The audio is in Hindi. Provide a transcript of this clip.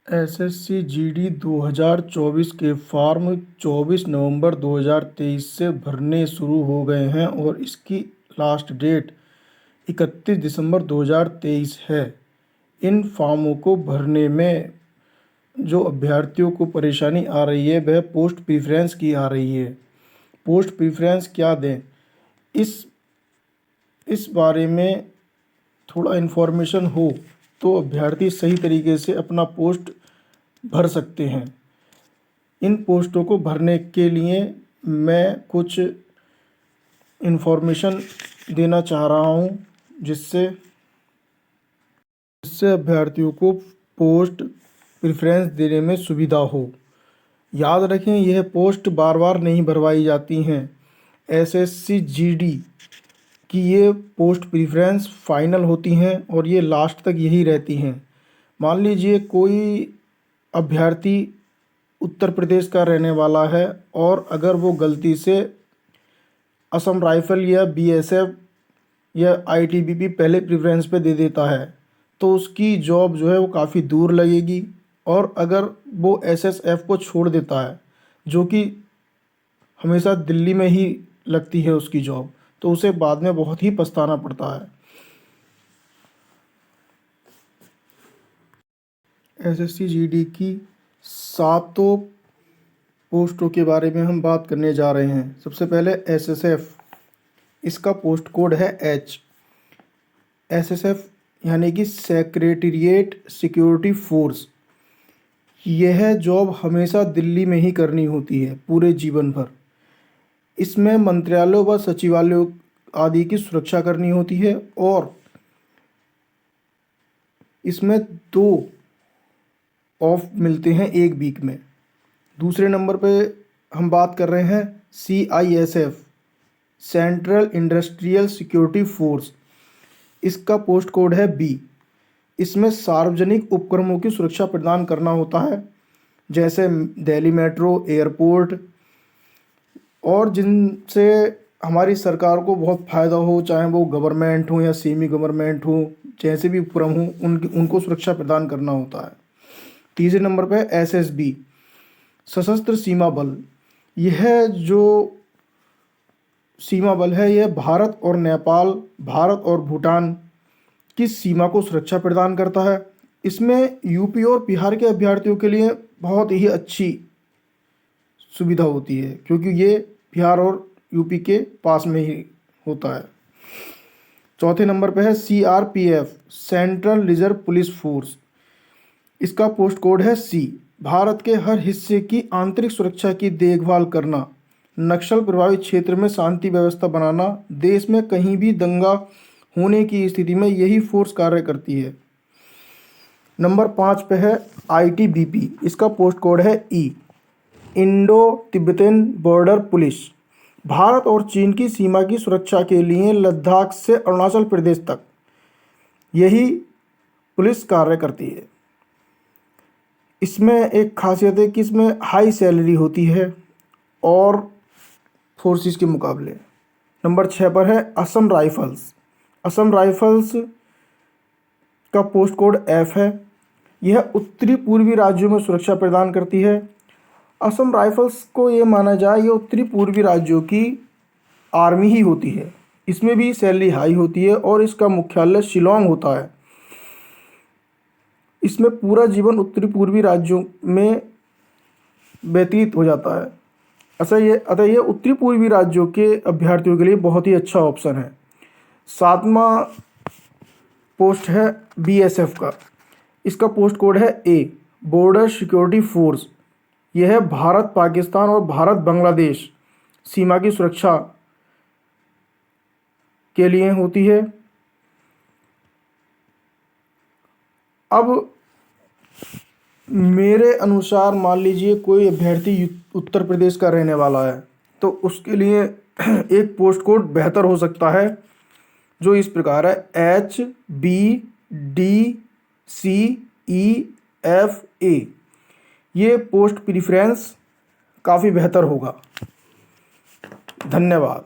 एसएससी जीडी 2024 के फॉर्म 24 नवंबर 2023 से भरने शुरू हो गए हैं और इसकी लास्ट डेट 31 दिसंबर 2023 है। इन फॉर्मों को भरने में जो अभ्यर्थियों को परेशानी आ रही है वह पोस्ट प्रेफरेंस की आ रही है। पोस्ट प्रेफरेंस क्या दें, इस बारे में थोड़ा इन्फॉर्मेशन हो तो अभ्यर्थी सही तरीके से अपना पोस्ट भर सकते हैं। इन पोस्टों को भरने के लिए मैं कुछ इन्फॉर्मेशन देना चाह रहा हूँ जिससे अभ्यर्थियों को पोस्ट प्रेफरेंस देने में सुविधा हो। याद रखें, यह पोस्ट बार बार नहीं भरवाई जाती हैं। एसएससी जीडी कि ये पोस्ट प्रेफरेंस फाइनल होती हैं और ये लास्ट तक यही रहती हैं। मान लीजिए कोई अभ्यर्थी उत्तर प्रदेश का रहने वाला है और अगर वो गलती से असम राइफल या बीएसएफ या आईटीबीपी पहले प्रेफरेंस पे दे देता है तो उसकी जॉब जो है वो काफ़ी दूर लगेगी। और अगर वो एसएसएफ को छोड़ देता है जो कि हमेशा दिल्ली में ही लगती है उसकी जॉब, तो उसे बाद में बहुत ही पछताना पड़ता है। एसएससी जीडी की 7 पोस्टों के बारे में हम बात करने जा रहे हैं। सबसे पहले एसएसएफ, इसका पोस्ट कोड है एच। एसएसएफ यानी कि सेक्रेटेरिएट सिक्योरिटी फोर्स। यह जॉब हमेशा दिल्ली में ही करनी होती है पूरे जीवन भर। इसमें मंत्रालयों व सचिवालयों आदि की सुरक्षा करनी होती है और इसमें 2 ऑफ मिलते हैं एक वीक में। दूसरे नंबर पे हम बात कर रहे हैं CISF, central industrial security force. इसका पोस्ट कोड है बी। इसमें सार्वजनिक उपक्रमों की सुरक्षा प्रदान करना होता है, जैसे दिल्ली मेट्रो, एयरपोर्ट, और जिनसे हमारी सरकार को बहुत फ़ायदा हो, चाहे वो गवर्नमेंट हो या सेमी गवर्नमेंट हो, जैसे भी उपक्रम हो उनको सुरक्षा प्रदान करना होता है। तीसरे नंबर पे एसएसबी, सशस्त्र सीमा बल। यह जो सीमा बल है यह भारत और नेपाल, भारत और भूटान की सीमा को सुरक्षा प्रदान करता है। इसमें यूपी और बिहार के अभ्यर्थियों के लिए बहुत ही अच्छी सुविधा होती है क्योंकि ये बिहार और यूपी के पास में ही होता है। चौथे नंबर पे है CRPF, central reserve police force. इसका पोस्ट कोड है सी। भारत के हर हिस्से की आंतरिक सुरक्षा की देखभाल करना, नक्सल प्रभावित क्षेत्र में शांति व्यवस्था बनाना, देश में कहीं भी दंगा होने की स्थिति में यही फोर्स कार्य करती है। नंबर 5 पे है आईटीबीपी। इसका पोस्ट कोड है E, Indo Tibetan border police. Bharat और चीन की सीमा की सुरक्षा के लिए लद्दाख से अरुणाचल प्रदेश तक यही पुलिस कार्य करती है। इसमें एक खासियत है कि इसमें हाई सैलरी होती है और फोर्सेस के मुकाबले। नंबर 6 पर है असम राइफल्स। असम राइफल्स का पोस्ट कोड एफ है। यह उत्तरी पूर्वी राज्यों में सुरक्षा प्रदान करती है। असम राइफल्स को ये माना जाए ये उत्तरी पूर्वी राज्यों की आर्मी ही होती है। इसमें भी सैलरी हाई होती है और इसका मुख्यालय शिलोंग होता है। इसमें पूरा जीवन उत्तरी पूर्वी राज्यों में व्यतीत हो जाता है। अतः ये उत्तरी पूर्वी राज्यों के अभ्यर्थियों के लिए बहुत ही अच्छा ऑप्शन है। 7वां पोस्ट है बीएसएफ का। इसका पोस्ट कोड है ए, बॉर्डर सिक्योरिटी फोर्स। यह भारत पाकिस्तान और भारत बांग्लादेश सीमा की सुरक्षा के लिए होती है। अब मेरे अनुसार मान लीजिए कोई अभ्यर्थी उत्तर प्रदेश का रहने वाला है तो उसके लिए एक पोस्ट कोड बेहतर हो सकता है जो इस प्रकार है HBDCEFA। ये पोस्ट प्रेफरेंस काफ़ी बेहतर होगा। धन्यवाद।